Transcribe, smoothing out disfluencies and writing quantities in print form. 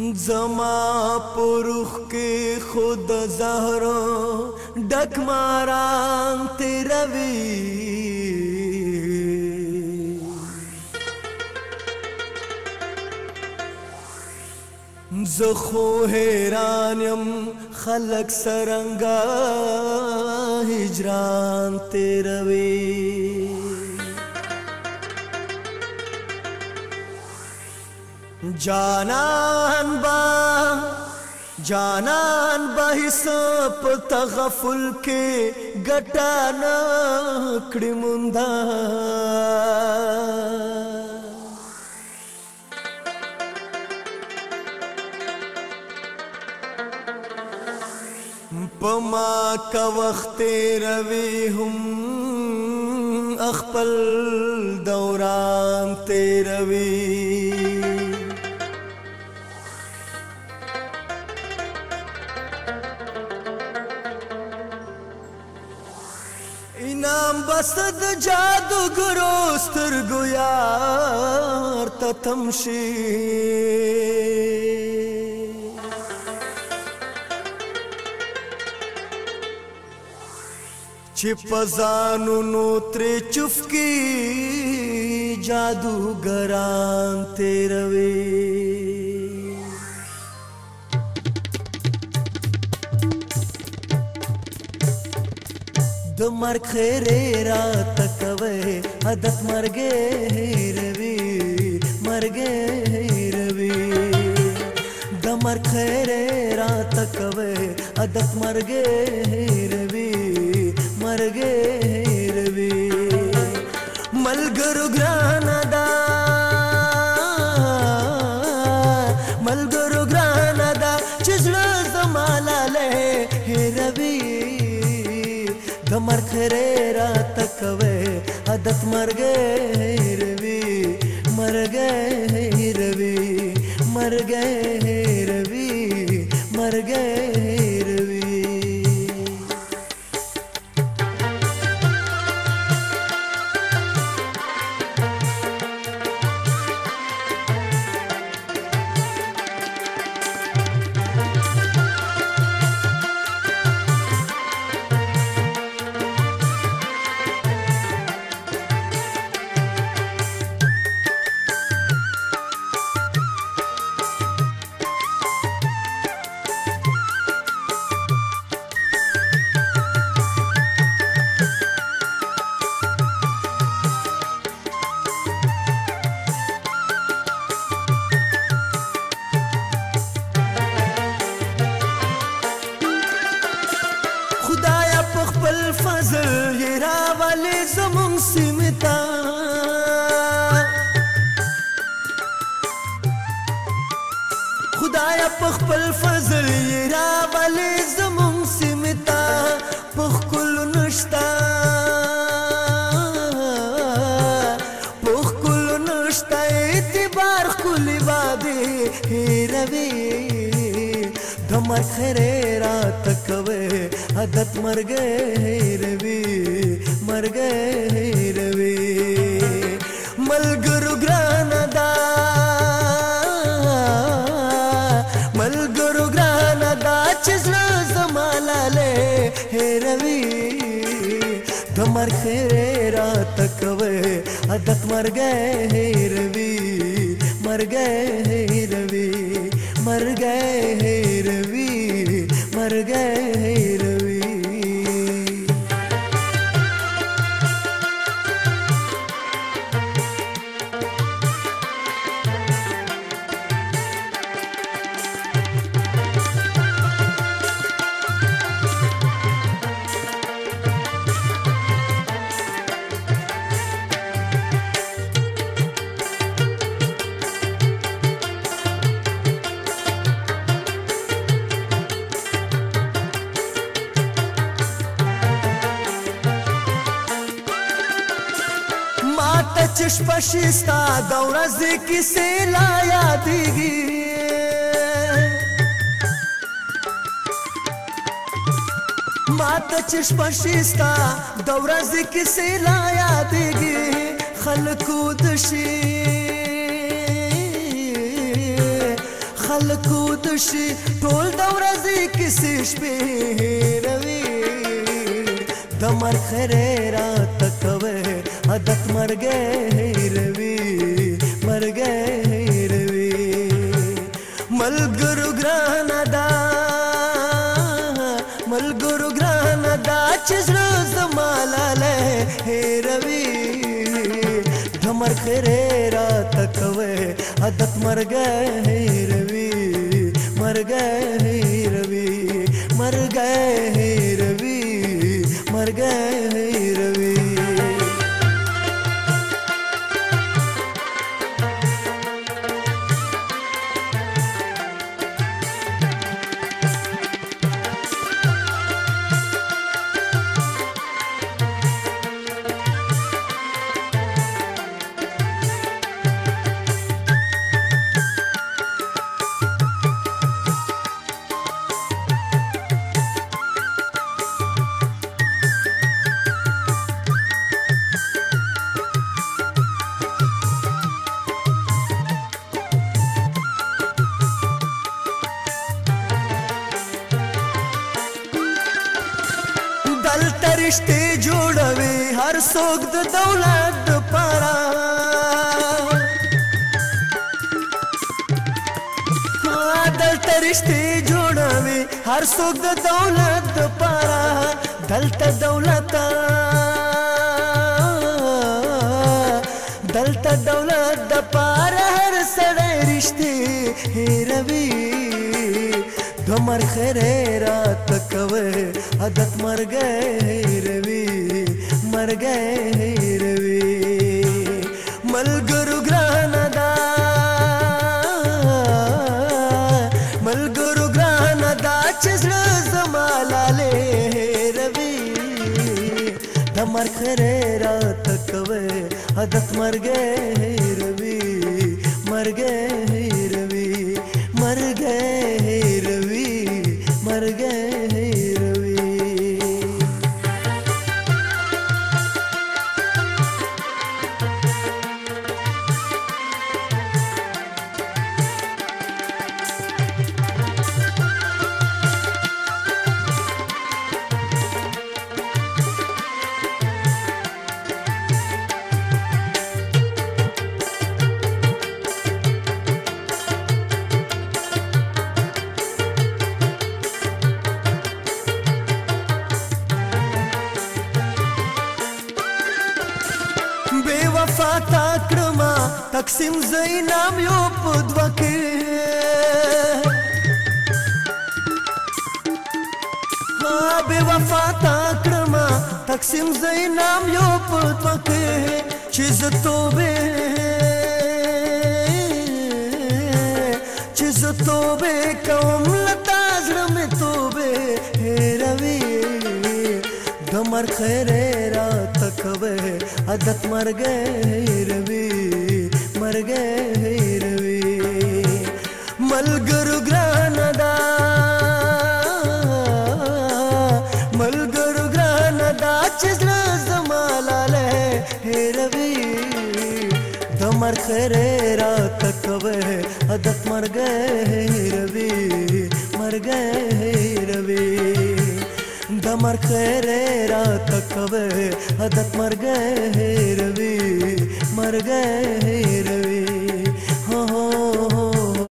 जमा पुरुख के खुद जहरो डक मारां तेरवी जखो हैरानयम खलक सरंगा हिजरान तेरवी जानान बा हिसाब तगफुल के गटाना कृमुंदा पमा का वक्ते रवि हम अखपल दौरान तेरवी इनाम बसद जादूगरो स्तरगो यार ततमशी चिपजानु नोत्रे चुफकी जादूगरान तेरवे दमर खेरे रात कवे अदत मरगे रवि मरगे रवि दमर खेरे रात कवे अदत मरगे रवि मरगे रवि मलगरु ग्रानदा चिजड़ा जमाला ले हे रवि दमर खरे रात कवे अदत मर गए रवि मर गए रवि मर गए रवि मर गए रवि फजल ये रावले ज़मुन सिमता खुदाया पखपल फजल ये रावले ज़मुन सिमता पखकुल नश्ता एतिबार कुली वादे हे रवि दमर खरे रात कवे अदत मर गए रवि मर गए रवि मलगुरु ग्रानदा चिजड़ा जमाला ले हे रवि दमर खरे रात कवे अदत मर गए रवि मर गए रवि मर गए रवि मर गए रवि चश्पशिस्ता दौरा से किसे लाया देगी माता चश्पशिस्ता दौरा से किसे लाया देगी खलकूदशी خلکو د شي ټول د ورځې کیسې شپې هېروي د مرګ خیرې راته کوې عادت مرګی هېروي مرګی هېروي ملګرو ګرانه ده ملګرو ګرانه ده چې زړه زما لالی هېروي د مرګ خیرې راته کوې عادت مرګی هېروي مرګی هېروي مرګی هېروي مرګی هېروي دلته رشتې جوړوي هر څوک د دولت دپاره دلته رشتې جوړوي هر څوک د دولت دپاره دلته دولته دلته دولت دپاره هر سړی رشتې هېروي د مرګ خیرې راته کوې عادت مرګی هېروي مرګی هېروي ملګرو ګرانه ده ملګرو ګرانه ده چې زړه زما لالی هېروي د مرګ خیرې راته کوې عادت مرګی هېروي مرګی هېروي مرګی هېروي مرګی هېروي بے وفا تا کړما تقسیم زه انعام یو په دوه کې بے وفا تا کړما تقسیم زه انعام یو په دوه کې چې زه توبې چې زه توبې کوم له تا زړه مې توبې هېروي د مرګ خیرې راته کوې عادت مرګی هېروي مرګی هېروي ملګرو ګرانه ده ملګرو ګرانه ده چې زړه زما لالی هېروي د مرګ خیرې راته کوې عادت مرګی هېروي مرګی هېروي د مرګ خیرې راته کوې عادت مرګی هېروي مرګی هېروي